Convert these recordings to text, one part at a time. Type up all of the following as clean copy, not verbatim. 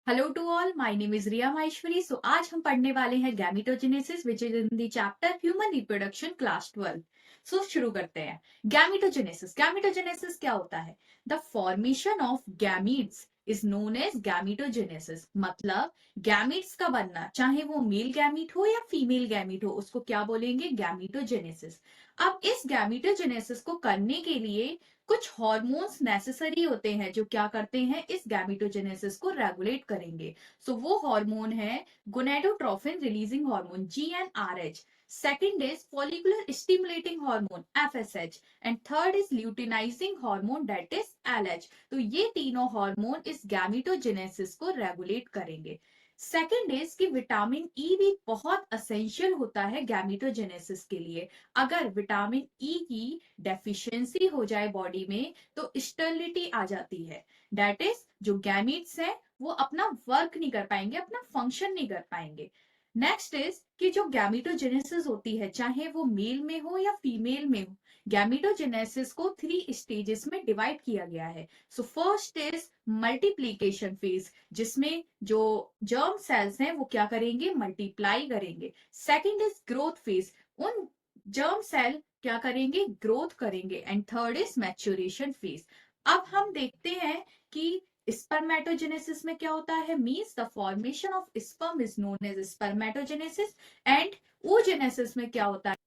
Hello to all, my name is Riya Maheshwari. So आज हम पढ़ने वाले हैं gametogenesis which is in the chapter human reproduction class 12। So शुरू करते हैं। गैमेटोजेनेसिस गैमेटोजेनेसिस क्या होता है? The formation of gametes is known as gametogenesis. मतलब गैमीट्स का बनना, चाहे वो मेल गैमीट हो या फीमेल गैमीट हो, उसको क्या बोलेंगे? गैमेटोजेनेसिस। अब इस गैमेटोजेनेसिस को करने के लिए कुछ हॉर्मोन्स नेसेसरी होते हैं जो क्या करते हैं, इस गैमेटोजेनेसिस को रेगुलेट करेंगे। सो वो हार्मोन है gonadotrophin releasing hormone, GnRH। Second is follicular stimulating hormone, FSH। And third is luteinizing hormone, that is LH। तो ये तीनों हार्मोन इस गैमेटोजेनेसिस को रेगुलेट करेंगे। सेकंड इज कि विटामिन ई भी बहुत असेंशियल होता है गैमेटोजेनेसिस के लिए। अगर विटामिन ई की डेफिशिएंसी हो जाए बॉडी में तो स्टेरिलिटी आ जाती है। दैट इज जो गैमीट्स हैं वो अपना वर्क नहीं कर पाएंगे, अपना फंक्शन नहीं कर पाएंगे। नेक्स्ट इज कि जो गैमेटोजेनेसिस होती है, चाहे वो मेल में हो या फीमेल में हो, गैमेटोजेनेसिस को 3 स्टेजेस में डिवाइड किया गया है। So first is multiplication phase, जिसमें जो जर्म सेल्स हैं वो क्या करेंगे? मल्टीप्लाई करेंगे। सेकंड इज ग्रोथ फेज, उन जर्म सेल क्या करेंगे? ग्रोथ करेंगे। And third is maturation phase. अब हम देखते हैं कि स्पर्मेटोजेनेसिस में क्या होता है। Means the formation of sperm is known as spermatogenesis. And oogenesis में क्या होता है?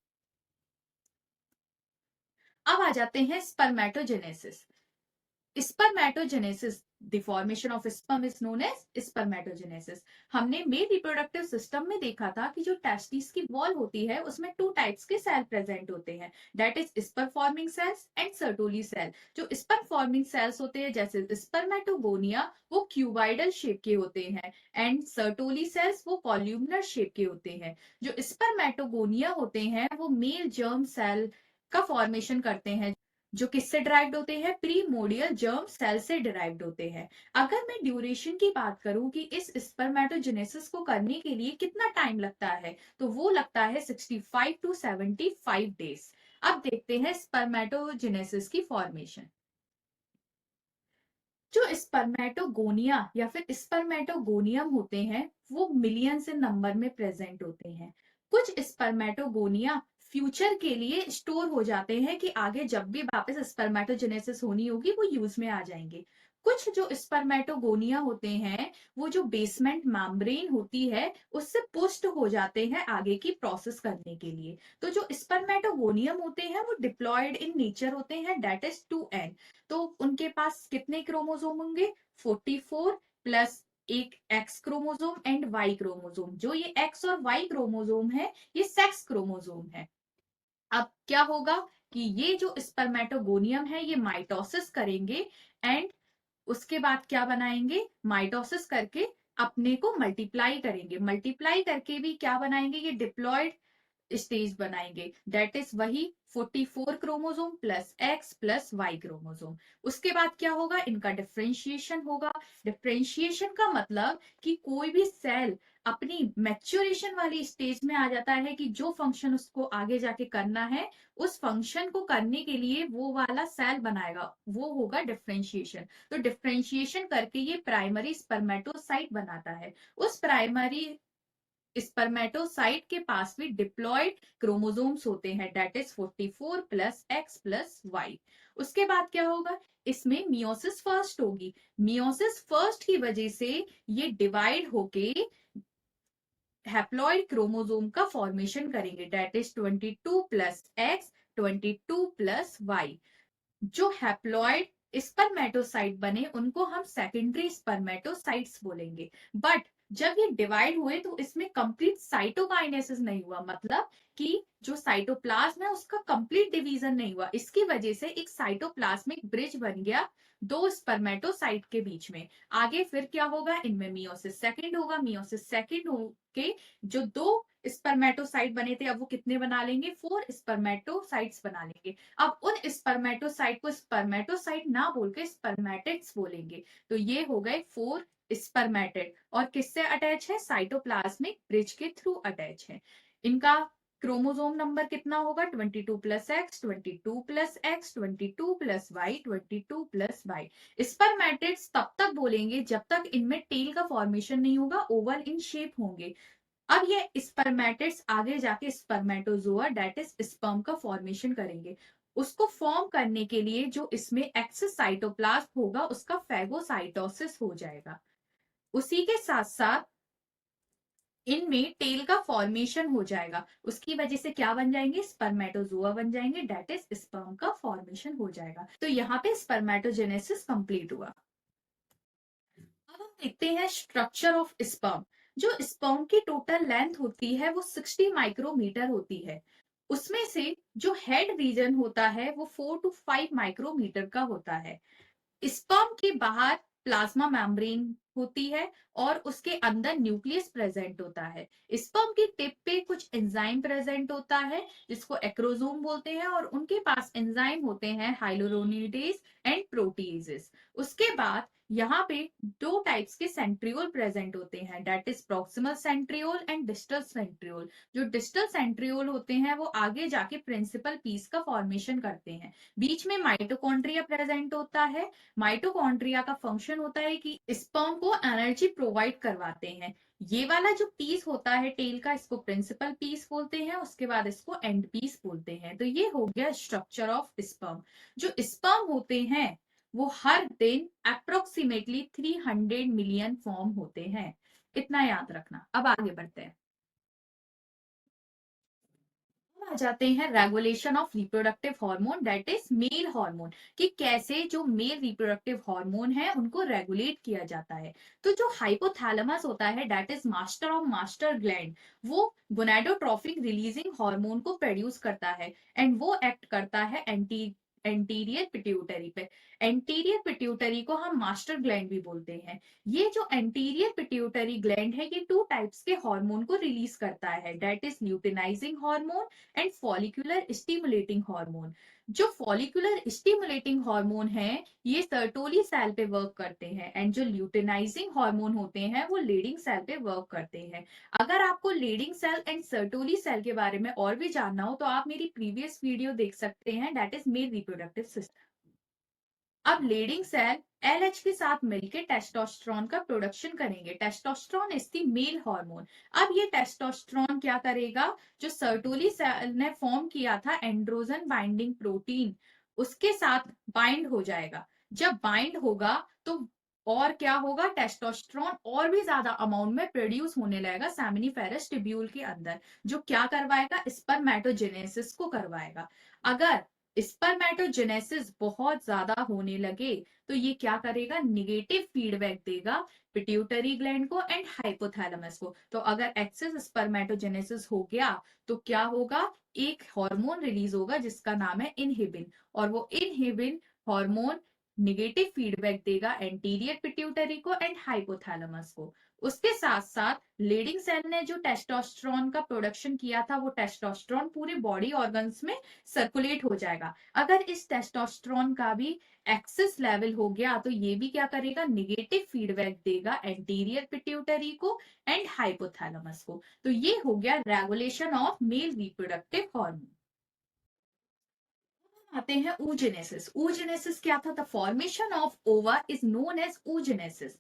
अब आ जाते हैं spermatogenesis. Spermatogenesis, the formation of sperm is known as spermatogenesis. हमने मेल रिप्रोडक्टिव सिस्टम में देखा था कि जो टेस्टिस की वॉल होती है उसमें 2 टाइप्स के सेल प्रेजेंट होते हैं, that is sperm forming cells and Sertoli cell. जो स्पर्म फॉर्मिंग सेल्स होते हैं जैसे स्पर्मेटोगोनिया, वो क्यूबाइडल शेप के होते हैं। एंड सर्टोली सेल्स वो कॉल्यूमनर शेप के होते हैं। जो स्पर्मेटोगोनिया होते हैं वो मेल जर्म सेल का फॉर्मेशन करते हैं, जो किससे डिराइव्ड होते हैं? प्रीमोडियल जर्म सेल से डिराइव्ड होते हैं। अगर मैं ड्यूरेशन की बात करूं कि इस स्पर्मेटोजेनेसिस को करने के लिए कितना टाइम लगता है, तो वो लगता है 65 टू 75 डेज। अब देखते हैं स्पर्मेटोजेनेसिस की फॉर्मेशन। जो स्पर्मेटोगोनिया या फिर स्पर्मेटोगोनियम होते हैं वो मिलियन से नंबर में प्रेजेंट होते हैं। कुछ स्पर्मेटोगोनिया फ्यूचर के लिए स्टोर हो जाते हैं कि आगे जब भी वापस स्पर्मेटोजेनेसिस होनी होगी वो यूज में आ जाएंगे। कुछ जो स्पर्मेटोगोनिया होते हैं वो जो बेसमेंट मेम्ब्रेन होती है उससे पुष्ट हो जाते हैं आगे की प्रोसेस करने के लिए। तो जो स्पर्मेटोगोनियम होते हैं वो डिप्लॉयड इन नेचर होते हैं, दैट इज 2n। तो उनके पास कितने क्रोमोसोम होंगे? 44 प्लस एक X chromosome and Y chromosome. जो ये एक्स और वाई क्रोमोसोम है ये सेक्स क्रोमोसोम है। अब क्या होगा कि ये जो स्पर्मेटोगोनियम है ये माइटोसिस करेंगे। एंड उसके बाद क्या बनाएंगे? माइटोसिस करके अपने को मल्टीप्लाई करेंगे। मल्टीप्लाई करके भी क्या बनाएंगे? ये डिप्लॉयड स्टेज बनाएंगे, दैट इज वही 44 chromosome plus X plus Y chromosome. उसके बाद क्या होगा? इनका डिफ्रेंशिएशन होगा। डिफ्रेंशिएशन का मतलब कि कोई भी सेल अपनी मैच्योरेशन वाली स्टेज में आ जाता है कि जो फंक्शन उसको आगे जाके करना है, उस फंक्शन को करने के लिए वो वाला सेल बनाएगा, वो होगा डिफ्रेंशिएशन। तो डिफ्रेंशिएशन करके ये प्राइमरी स्पर्मेटोसाइट बनाता है। उस प्राइमरी स्पर्मेटोसाइट के पास भी डिप्लॉयड क्रोमोसोम्स होते हैं, that is 44 plus X plus Y. उसके बाद क्या होगा? इसमें मियोसिस फर्स्ट होगी। मियोसिस फर्स्ट की वजह से ये डिवाइड होके हैप्लॉइड क्रोमोसोम का फॉर्मेशन करेंगे, that is 22 plus X 22 plus Y. जो हैप्लॉइड स्पर्मेटोसाइट बने उनको हम सेकेंडरी स्पर्मेटोसाइट्स बोलेंगे। बट जब ये डिवाइड हुए तो इसमें कंप्लीट साइटोकाइनेसिस नहीं हुआ, मतलब कि जो साइटोप्लाज्म है उसका कंप्लीट डिवीजन नहीं हुआ। इसकी वजह से एक साइटोप्लाज्मिक ब्रिज बन गया दो स्पर्मेटोसाइट के बीच में। आगे फिर क्या होगा? इनमें मियोसिस सेकंड होगा। मियोसिस सेकंड होके जो दो स्पर्मेटोसाइट बने थे अब वो कितने बना लेंगे? 4 स्पर्मेटोसाइट्स बना लेंगे। अब उन स्पर्मेटोसाइट को स्पर्मेटोसाइट ना बोल के स्पर्मेटिड्स बोलेंगे। तो ये हो गए 4 स्पर्मेटिड। और किससे अटैच है? साइटोप्लाज्मिक ब्रिज के थ्रू अटैच है। इनका क्रोमोसोम नंबर कितना होगा 22 plus X, 22 plus X, 22 plus Y, 22 plus Y. Spermatids तब तक बोलेंगे जब तक इनमें टेल का फॉर्मेशन नहीं होगा, ओवल इन शेप होंगे। अब ये स्पर्मेटिड्स आगे जाके स्पर्मेटोजोआ डेट इज स्पर्म का फॉर्मेशन करेंगे। उसको फॉर्म करने के लिए जो इसमें एक्सेस साइटोप्लाज्म होगा उसका फेगोसाइटोसिस हो जाएगा। उसी के साथ साथ इनमें टेल का फॉर्मेशन हो जाएगा। उसकी वजह से क्या बन जाएंगे, स्पर्मेटोजोआ बन जाएंगे, डेट इज स्पर्म का फॉर्मेशन हो जाएगा। तो यहाँ पे स्पर्मेटोजेनेसिस कंप्लीट हुआ। अब हम देखते हैं स्ट्रक्चर ऑफ स्पर्म। जो स्पर्म की टोटल लेंथ होती है वो 60 माइक्रोमीटर होती है। उसमें से जो हेड रीजन होता है वो 4 to 5 माइक्रोमीटर का होता है। स्पर्म के बाहर प्लाज्मा मेम्ब्रेन होती है और उसके अंदर न्यूक्लियस प्रेजेंट होता है। स्पर्म की टिप पे कुछ एंजाइम प्रेजेंट होता है जिसको एक्रोसोम बोलते हैं, और उनके पास एंजाइम होते हैं हाइलोरोनिडेज एंड प्रोटीजेस। उसके बाद यहाँ पे दो टाइप्स के सेंट्रियोल प्रेजेंट होते हैं, that is proximal centriole and distal centriole. जो डिस्टल सेंट्रियोल होते हैं वो आगे जाके प्रिंसिपल पीस का फॉर्मेशन करते हैं। बीच में माइटोकॉन्ड्रिया प्रेजेंट होता है। माइटोकॉन्ड्रिया का फंक्शन होता है कि स्पर्म को एनर्जी प्रोवाइड करवाते हैं। ये वाला जो पीस होता है टेल का, इसको प्रिंसिपल पीस बोलते हैं, उसके बाद इसको एंड पीस बोलते हैं। तो ये हो गया स्ट्रक्चर ऑफ स्पर्म। जो स्पर्म होते हैं वो हर दिन अप्रोक्सीमेटली 300 मिलियन फॉर्म होते हैं। इतना याद रखना। अब आगे बढ़ते हैं। आ जाते हैं regulation of reproductive hormone, that is male hormone, कि कैसे जो मेल रिप्रोडक्टिव हार्मोन है उनको रेगुलेट किया जाता है। तो जो हाइपोथैलेमस होता है that is master of master gland, वो गोनाडोट्रोपिक रिलीजिंग हार्मोन को प्रोड्यूस करता है एंड वो एक्ट करता है एंटीरियर पिट्यूटरी पे। एंटीरियर पिट्यूटरी को हम मास्टर ग्लैंड भी बोलते हैं। ये जो एंटीरियर पिट्यूटरी ग्लैंड है ये टू टाइप्स के हार्मोन को रिलीज करता है, that is luteinizing hormone and follicular stimulating hormone. जो फॉलिकुलर स्टिमुलेटिंग हार्मोन है ये सर्टोली सेल पे वर्क करते हैं, एंड जो ल्यूटिनाइजिंग हार्मोन होते हैं वो लीडिंग सेल पे वर्क करते हैं। अगर आपको Leydig cell and Sertoli cell के बारे में और भी जानना हो तो आप मेरी प्रीवियस वीडियो देख सकते हैं, that is male reproductive system. अब लीडिंग सेल एलएच के साथ मिलकर टेस्टोस्टेरोन का प्रोडक्शन करेंगे। Testosterone is the male hormone. अब ये टेस्टोस्टेरोन क्या करेगा, जो सर्टोली सेल ने फॉर्म किया था एंड्रोजन बाइंडिंग प्रोटीन, उसके साथ बाइंड हो जाएगा। जब बाइंड होगा तो और क्या होगा, टेस्टोस्टेरोन और भी ज्यादा अमाउंट में प्रोड्यूस होने लगेगा सेमिनिफेरस ट्यूब्यूल के अंदर, जो क्या करवाएगा, स्पर्मेटोजेनेसिस को करवाएगा। अगर स्पर्मेटोजेनेसिस बहुत ज्यादा होने लगे तो ये क्या करेगा, निगेटिव फीडबैक देगा पिट्यूटरी ग्लैंड को एंड हाइपोथैलेमस को। तो अगर एक्सेस स्पर्मेटोजेनेसिस हो गया तो क्या होगा, एक हार्मोन रिलीज होगा जिसका नाम है इनहिबिन, और वो इनहिबिन हार्मोन निगेटिव फीडबैक देगा एंटीरियर पिट्यूटरी को एंड हाइपोथैलेमस को। उसके साथ साथ लीडिंग सेल ने जो टेस्टोस्टेरोन का प्रोडक्शन किया था वो टेस्टोस्टेरोन पूरे बॉडी ऑर्गन्स में सर्कुलेट हो जाएगा। अगर इस टेस्टोस्टेरोन का भी एक्सेस लेवल हो गया तो ये भी क्या करेगा, निगेटिव फीडबैक देगा एंटीरियर पिट्यूटरी को एंड हाइपोथैलेमस को। तो ये हो गया regulation of male reproductive hormone. आते हैं oogenesis। oogenesis क्या था, the formation of ova is known as oogenesis।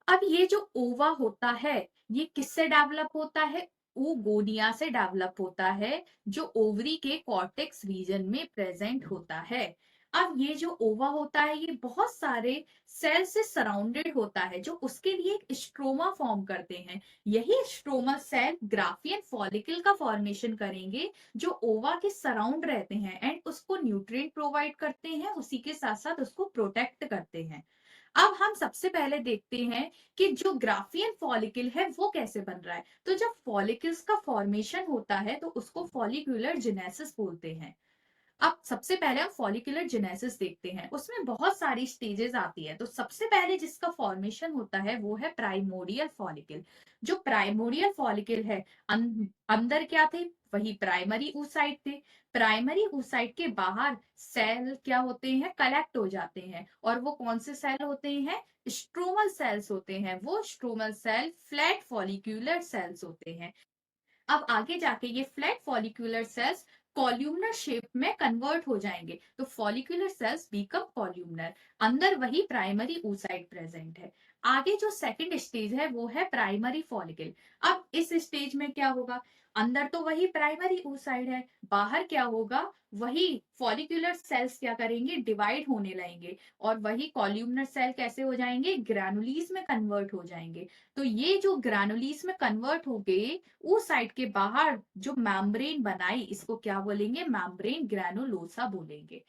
अब ये जो ओवा होता है ये किससे डेवलप होता है, oogonia से डेवलप होता है, जो ओवरी के कॉर्टेक्स रीजन में प्रेजेंट होता है। अब ये जो ओवा होता है ये बहुत सारे सेल से सराउंडेड होता है जो उसके लिए एक स्ट्रोमा फॉर्म करते हैं। यही स्ट्रोमा सेल ग्राफियन फॉलिकल का फॉर्मेशन करेंगे जो ओवा के सराउंड रहते हैं एंड उसको न्यूट्रिएंट प्रोवाइड करते हैं, उसी के साथ साथ उसको प्रोटेक्ट करते हैं। अब हम सबसे पहले देखते हैं कि जो ग्राफियन फॉलिकल है वो कैसे बन रहा है। तो जब फॉलिकल्स का फॉर्मेशन होता है तो उसको फॉलिकुलर जेनेसिस बोलते हैं। अब सबसे पहले हम फॉलिकुलर जेनेसिस देखते हैं, उसमें बहुत सारी स्टेजेस आती है। तो सबसे पहले जिसका फॉर्मेशन होता है वो है प्राइमोडियल फॉलिकल। जो प्राइमोडियल फॉलिकल है अंदर क्या थे, वही प्राइमरी oocyte थे। प्राइमरी oocyte के बाहर सेल क्या होते हैं, कलेक्ट हो जाते हैं, और वो कौन से सेल होते हैं, स्ट्रोमल सेल्स होते हैं। वो stromal cell flat follicular cells होते हैं। अब आगे जाके ये flat follicular cells columnar shape में कन्वर्ट हो जाएंगे, तो फॉलिकुलर सेल्स बिकम कॉल्यूमनर। अंदर वही प्राइमरी oocyte प्रेजेंट है। आगे जो सेकंड स्टेज है वो है प्राइमरी फॉलिकल। अब इस स्टेज में क्या होगा, अंदर तो वही प्राइमरी oocyte है, बाहर क्या होगा, वही फॉलिकुलर सेल्स क्या करेंगे, डिवाइड होने लगेंगे, और वही कॉल्यूमनर सेल कैसे हो जाएंगे, ग्रैनुलीज में कन्वर्ट हो जाएंगे। तो ये जो ग्रैनुलीज में कन्वर्ट हो गए, उस साइड के बाहर जो मैम्ब्रेन बनाई, इसको क्या बोलेंगे, मैम्ब्रेन ग्रैनुलोसा बोलेंगे।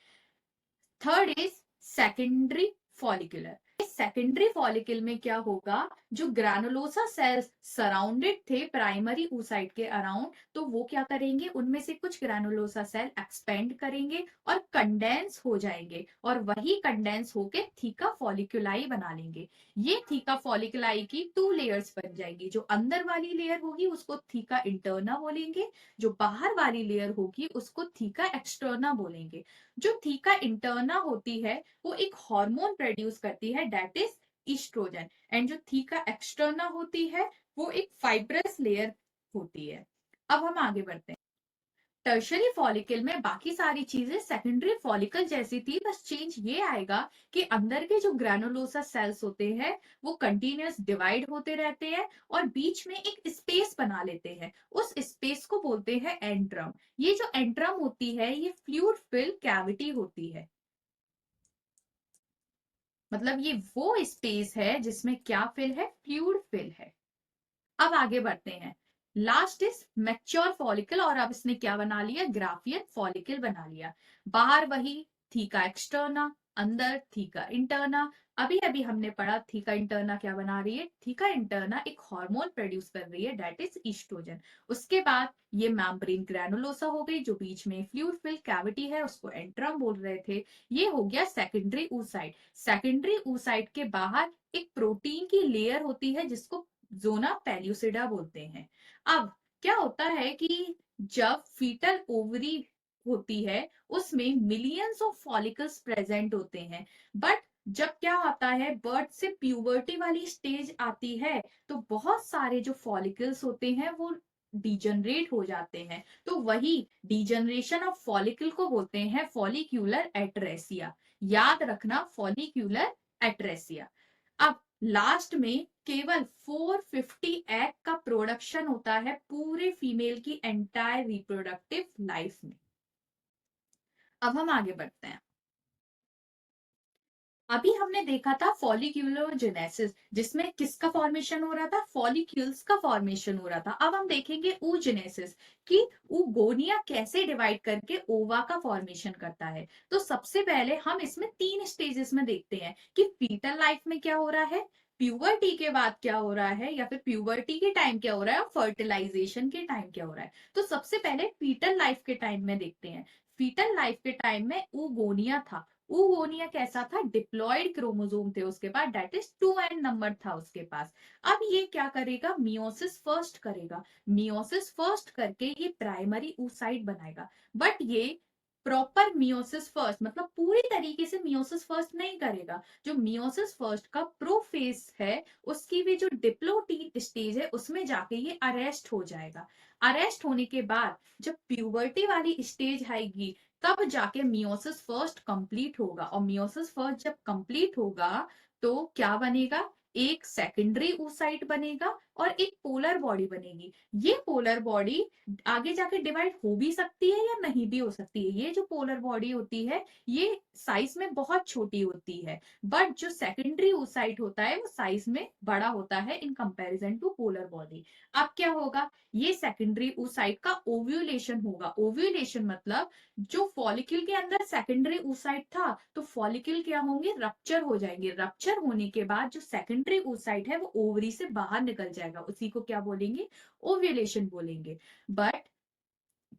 Third is secondary follicular. Secondary follicle में क्या होगा, जो ग्रैनुलोसा सेल्स सराउंडेड थे प्राइमरी oocyte के अराउंड, तो वो क्या करेंगे, उनमें से कुछ ग्रैनुलोसा सेल एक्सपेंड करेंगे और कंडेंस हो जाएंगे, और वही कंडेंस होके थीका फॉलिकुलाई बना लेंगे। ये थीका फॉलिकुलाई की 2 लेयर्स बन जाएंगी। जो अंदर वाली लेयर होगी उसको थीका इंटरना बोलेंगे, जो बाहर वाली लेयर होगी उसको थीका एक्सटर्ना बोलेंगे। जो थीका इंटरना होती है वो एक हार्मोन प्रोड्यूस करती है, दैट इज ईस्ट्रोजन। एंड जो थीका एक्सटर्ना होती है वो एक फाइब्रस लेयर होती है। अब हम आगे बढ़ते हैं। टर्शरी फॉलिकल में बाकी सारी चीजें सेकेंडरी फॉलिकल जैसी थी, बस चेंज ये आएगा कि अंदर के जो ग्रैनुलोसा सेल्स होते हैं वो कंटिन्यूअस डिवाइड होते रहते हैं और बीच में एक स्पेस बना लेते हैं। उस स्पेस को बोलते हैं एंट्रम। ये जो एंट्रम होती है ये फ्लूइड फिल कैविटी होती है। मतलब ये वो स्पेस है जिसमें क्या फिल है, फ्लूइड फिल है। अब आगे बढ़ते हैं। लास्ट इज मैच्योर फॉलिकल, और अब इसने क्या बना लिया, ग्राफियन फॉलिकल बना लिया। बाहर वही थीका एक्सटर्ना, अंदर थीका इंटरना। अभी अभी हमने पढ़ा थीका इंटरना क्या बना रही है, थीका इंटरना एक हार्मोन प्रोड्यूस कर रही है, दैट इज ईस्ट्रोजन। उसके बाद ये मैम्ब्रेन ग्रैनुलोसा हो गई, जो बीच में फ्लूइड फिल कैविटी है उसको एंट्रम बोल रहे थे। ये हो गया सेकेंडरी oocyte। सेकेंडरी oocyte के बाहर एक प्रोटीन की लेयर होती है जिसको जोना पेल्यूसिडा बोलते हैं। अब क्या होता है कि जब फीटल ओवरी होती है उसमें मिलियंस ऑफ फॉलिकल्स प्रेजेंट होते हैं, बट जब क्या होता है, बर्थ से प्यूबर्टी वाली स्टेज आती है तो बहुत सारे जो फॉलिकल्स होते हैं वो डिजनरेट हो जाते हैं। तो वही डिजनरेशन ऑफ फॉलिकल को बोलते हैं फॉलिक्यूलर एट्रेसिया। याद रखना, फॉलिक्यूलर एट्रेसिया। अब लास्ट में केवल 450 एग का प्रोडक्शन होता है पूरे फीमेल की एंटायर रिप्रोडक्टिव लाइफ में। अब हम आगे बढ़ते हैं। अभी हमने देखा था फॉलिक्यूलोजेनेसिस, जिसमें किसका फॉर्मेशन हो रहा था, फॉलिक्यूल्स का फॉर्मेशन हो रहा था। अब हम देखेंगे oogenesis कि oogonia कैसे डिवाइड करके ओवा का फॉर्मेशन करता है। तो सबसे पहले हम इसमें 3 स्टेजेस में देखते हैं कि फीटल लाइफ में क्या हो रहा है, प्यूबर्टी के बाद क्या हो रहा है, या फिर प्यूबर्टी के टाइम क्या हो रहा है, और फर्टिलाइजेशन के टाइम क्या हो रहा है। तो सबसे पहले फीटल लाइफ के टाइम में देखते हैं। फीटल लाइफ के टाइम में oogonia था। oogonia कैसा था, डिप्लॉयड क्रोमोसोम थे उसके पास, दैट इज 2n नंबर था उसके पास। अब ये क्या करेगा, मियोसिस फर्स्ट करेगा। मियोसिस फर्स्ट करके ये प्राइमरी oocyte बनाएगा। बट ये प्रॉपर मियोसिस फर्स्ट मतलब पूरी तरीके से मियोसिस फर्स्ट नहीं करेगा। जो मियोसिस फर्स्ट का प्रोफेज है उसकी भी जो डिप्लोटीन स्टेज है उसमें जाके ये अरेस्ट हो जाएगा। अरेस्ट होने के बाद जब प्यूबर्टी वाली स्टेज आएगी तब जाके मियोसिस फर्स्ट कंप्लीट होगा, और मियोसिस फर्स्ट जब कंप्लीट होगा तो क्या बनेगा, एक सेकेंडरी oocyte बनेगा और एक पोलर बॉडी बनेगी। ये पोलर बॉडी आगे जाके डिवाइड हो भी सकती है या नहीं भी हो सकती है। ये जो पोलर बॉडी होती है ये साइज में बहुत छोटी होती है, बट जो सेकेंडरी oocyte होता है वो साइज में बड़ा होता है in comparison to polar body. अब क्या होगा, ये सेकेंडरी oocyte का ओव्यूलेशन होगा। ओव्यूलेशन मतलब जो फॉलिक्यूल के अंदर सेकेंडरी oocyte था तो फॉलिक्यूल क्या होंगे, रप्चर हो जाएंगे। रप्चर होने के बाद जो सेकेंडरी oocyte है वो ओवरी से बाहर निकल जाएगा, उसी को क्या बोलेंगे, ओव्यूलेशन बोलेंगे। बट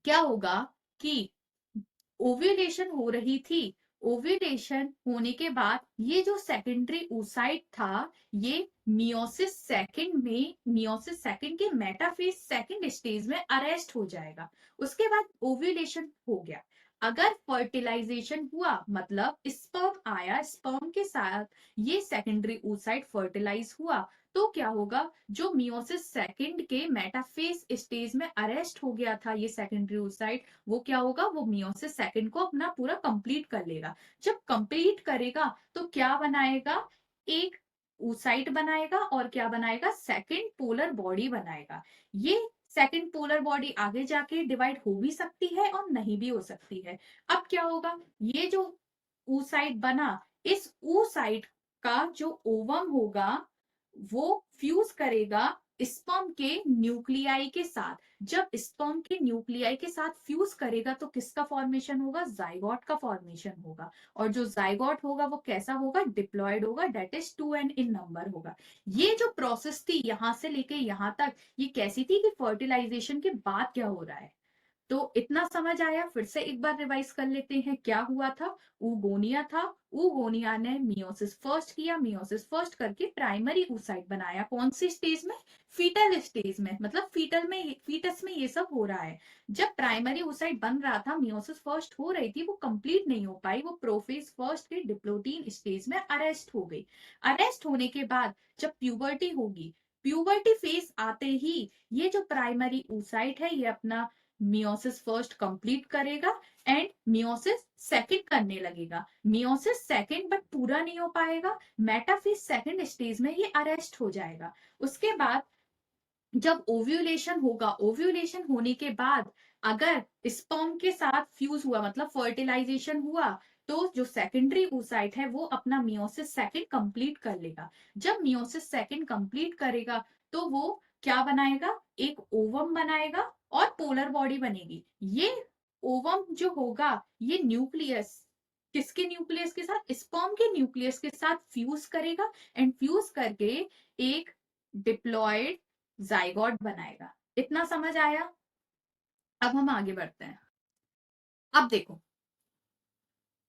क्या होगा कि ओव्यूलेशन हो रही थी, ओव्यूलेशन होने के बाद ये जो सेकेंडरी oocyte था ये मियोसिस सेकंड के मेटाफेज सेकंड स्टेज में अरेस्ट हो जाएगा। उसके बाद ओव्यूलेशन हो गया। अगर फर्टिलाइजेशन हुआ मतलब स्पर्म आया, स्पर्म के साथ ये सेकेंडरी oocyte फर्टिलाइज हुआ, तो क्या होगा, जो मियोसिस सेकंड के मेटाफेज स्टेज में अरेस्ट हो गया था ये सेकेंडरी oocyte, वो क्या होगा, वो मियोसिस सेकंड को अपना पूरा कंप्लीट कर लेगा। जब कंप्लीट करेगा तो क्या बनाएगा, एक oocyte बनाएगा और क्या बनाएगा, सेकंड पोलर बॉडी बनाएगा। ये सेकंड पोलर बॉडी आगे जाके डिवाइड हो भी सकती है और नहीं भी हो सकती है। अब क्या होगा, ये जो oocyte बना, इस oocyte का जो ओवम होगा वो फ्यूज करेगा स्पर्म के न्यूक्लियाई के साथ। जब स्पर्म के न्यूक्लियाई के साथ फ्यूज करेगा तो किसका फॉर्मेशन होगा, जाइगोट का फॉर्मेशन होगा। और जो जाइगोट होगा वो कैसा होगा, डिप्लॉयड होगा, date is 2n in number होगा। ये जो प्रोसेस थी यहां से लेके यहां तक, ये कैसी थी कि फर्टिलाइजेशन के बाद क्या हो रहा है। तो इतना समझ आया, फिर से एक बार रिवाइज कर लेते हैं क्या हुआ था। ऊगोनिया था, ऊगोनिया ने मियोसिस फर्स्ट किया, मियोसिस फर्स्ट करके प्राइमरी oocyte बनाया। कौन सी स्टेज में, फीटल स्टेज में, मतलब फीटस में ये सब हो रहा है। जब प्राइमरी oocyte बन रहा था, मियोसिस फर्स्ट हो रही थी, वो कंप्लीट नहीं हो पाई, वो प्रोफेज फर्स्ट के डिप्लोटीन स्टेज में अरेस्ट हो गई। अरेस्ट होने के बाद जब प्यूबर्टी होगी, प्यूबर्टी फेज आते ही ये जो प्राइमरी oocyte है ये अपना मियोसिस फर्स्ट कंप्लीट करेगा एंड मियोसिस सेकंड करने लगेगा। मियोसिस सेकंड बट पूरा नहीं हो पाएगा, मेटाफेज सेकंड स्टेज में ये अरेस्ट हो जाएगा। उसके बाद जब ओव्यूलेशन होगा, ओव्यूलेशन होने के बाद अगर स्पर्म के साथ फ्यूज हुआ, मतलब फर्टिलाइजेशन हुआ, तो जो सेकेंडरी oocyte है वो अपना मियोसिस सेकंड कंप्लीट कर लेगा। जब मियोसिस सेकंड कंप्लीट करेगा तो वो क्या बनाएगा, एक ओवम बनाएगा और पोलर बॉडी बनेगी। ये ओवम जो होगा ये न्यूक्लियस, किसके न्यूक्लियस के साथ, स्पर्म के न्यूक्लियस के साथ फ्यूज करेगा एंड फ्यूज करके एक डिप्लॉयड जाइगोट बनाएगा। इतना समझ आया। अब हम आगे बढ़ते हैं। अब देखो,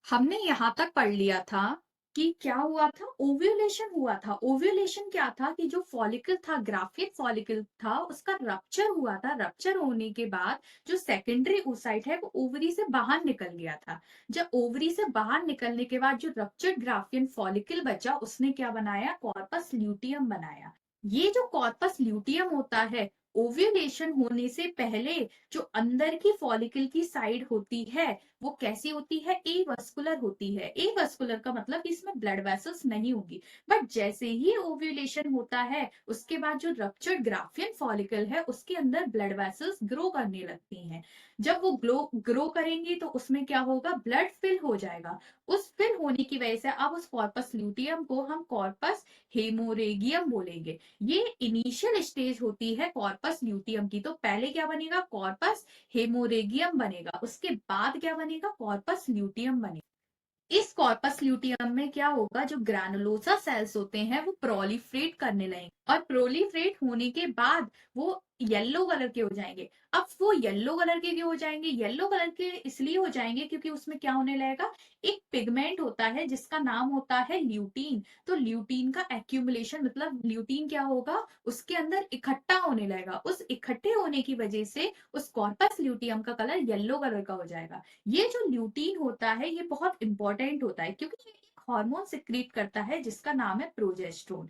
हमने यहां तक पढ़ लिया था कि क्या हुआ था, ओव्यूलेशन हुआ था। ओव्यूलेशन क्या था कि जो फॉलिकल था, ग्राफिक फॉलिकल था, उसका रप्चर हुआ था। रप्चर होने के बाद जो सेकेंडरी oocyte है वो ओवरी से बाहर निकल गया था। जब ओवरी से बाहर निकलने के बाद जो रप्चर्ड ग्राफियन फॉलिकल बचा, उसने क्या बनाया, कॉर्पस ल्यूटियम बनाया। ये जो कॉर्पस ल्यूटियम होता है, ओव्यूलेशन होने से पहले जो अंदर की फॉलिकल की साइड होती है वो कैसी होती है, ए वस्कुलर होती है। ए वस्कुलर का मतलब कि इसमें ब्लड वेसल्स नहीं होगी। बट जैसे ही ओव्यूलेशन होता है उसके बाद जो रप्चर्ड ग्राफियन फॉलिकल है उसके अंदर ब्लड वेसल्स ग्रो करने लगती हैं। जब वो ग्रो करेंगी तो उसमें क्या होगा, ब्लड फिल हो जाएगा। उस फिल होने की वजह से अब उस कॉर्पस ल्यूटियम को हम कॉर्पस हेमोरेगियम बोलेंगे। ये इनिशियल स्टेज होती है कॉर्पस ल्यूटियम की। तो पहले क्या बनेगा, कॉर्पस हेमोरेगियम बनेगा, उसके बाद क्या बनेगा, कॉर्पस ल्यूटियम बनेगा। इस कॉर्पस ल्यूटियम में क्या होगा, जो ग्रैनुलोसा सेल्स होते हैं वो प्रोलिफरेट करने लगेंगे और प्रोलिफरेट होने के बाद वो येलो कलर के हो जाएंगे। अब वो येलो कलर के क्यों हो जाएंगे, येलो कलर के इसलिए हो जाएंगे क्योंकि उसमें क्या होने लगेगा, एक पिगमेंट होता है जिसका नाम होता है ल्यूटीन। तो ल्यूटीन का एक्यूमुलेशन, मतलब ल्यूटीन क्या होगा, उसके अंदर इकट्ठा होने लगेगा। उस इकट्ठे होने की वजह से उस कॉर्पस ल्यूटियम का कलर येलो कलर का हो जाएगा। ये जो ल्यूटीन होता है ये बहुत इंपॉर्टेंट होता है क्योंकि ये एक हार्मोन सिक्रीट करता है जिसका नाम है प्रोजेस्ट्रोन।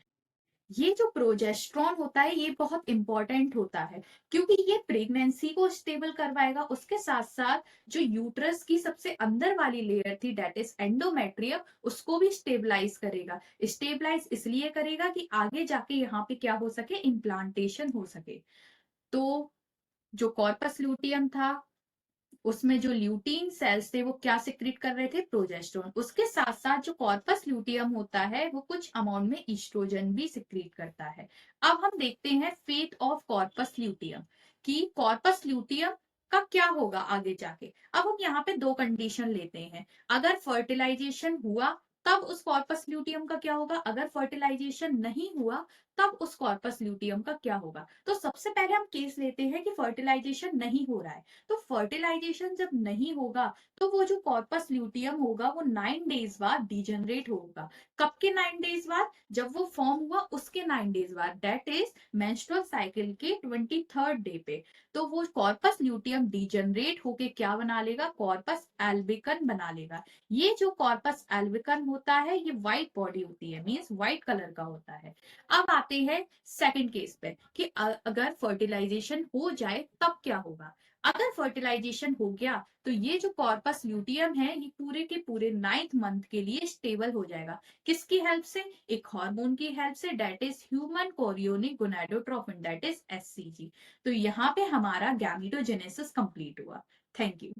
ये जो प्रोजेस्ट्रॉन होता है ये बहुत इंपॉर्टेंट होता है क्योंकि ये प्रेगनेंसी को स्टेबल करवाएगा। उसके साथ साथ जो यूट्रस की सबसे अंदर वाली लेयर थी, डेट इज एंडोमेट्रियम, उसको भी स्टेबलाइज करेगा। स्टेबलाइज इसलिए करेगा कि आगे जाके यहाँ पे क्या हो सके, इम्प्लांटेशन हो सके। तो जो कॉर्पस ल्यूटियम था उसमें जो ल्यूटीन सेल्स थे वो क्या सिक्रीट कर रहे थे, प्रोजेस्टेरोन। उसके साथ साथ जो कॉर्पस ल्यूटियम होता है वो कुछ अमाउंट में ईस्ट्रोजन भी सिक्रीट करता है। अब हम देखते हैं फेट ऑफ कॉर्पस ल्यूटियम कि कॉर्पस ल्यूटियम का क्या होगा आगे जाके। अब हम यहाँ पे दो कंडीशन लेते हैं। अगर फर्टिलाइजेशन हुआ तब उस कॉर्पस ल्यूटियम का क्या होगा, अगर फर्टिलाइजेशन नहीं हुआ तब उस कॉर्पस ल्यूटियम का क्या होगा। तो सबसे पहले हम केस लेते हैं कि फर्टिलाइजेशन नहीं हो रहा है। तो फर्टिलाइजेशन जब नहीं होगा तो वो जो कॉर्पस ल्यूटियम होगा वो 9 डेज बाद डिजेनरेट होगा। कब के 9 डेज बाद, जब वो फॉर्म हुआ उसके 9 डेज बाद, डेट इज मेंस्ट्रुअल साइकिल के 23rd डे पे। तो वो कॉर्पस ल्यूटियम डिजेनरेट होके क्या बना लेगा, कॉर्पस एल्बिकन बना लेगा। ये जो कॉर्पस एल्बिकन होता है ये व्हाइट बॉडी होती है, मीन्स व्हाइट कलर का होता है। अब आते आते हैं सेकंड केस पे कि अगर फर्टिलाइजेशन हो जाए तब क्या होगा। अगर फर्टिलाइजेशन हो गया तो ये जो कॉर्पस ल्यूटियम है ये पूरे के पूरे 9th मंथ के लिए स्टेबल हो जाएगा। किसकी हेल्प से? एक हार्मोन की हेल्प से, that is human chorionic gonadotropin, that is HCG. तो यहाँ पे हमारा गैमीटोजेनेसिस कंप्लीट हुआ। Thank you.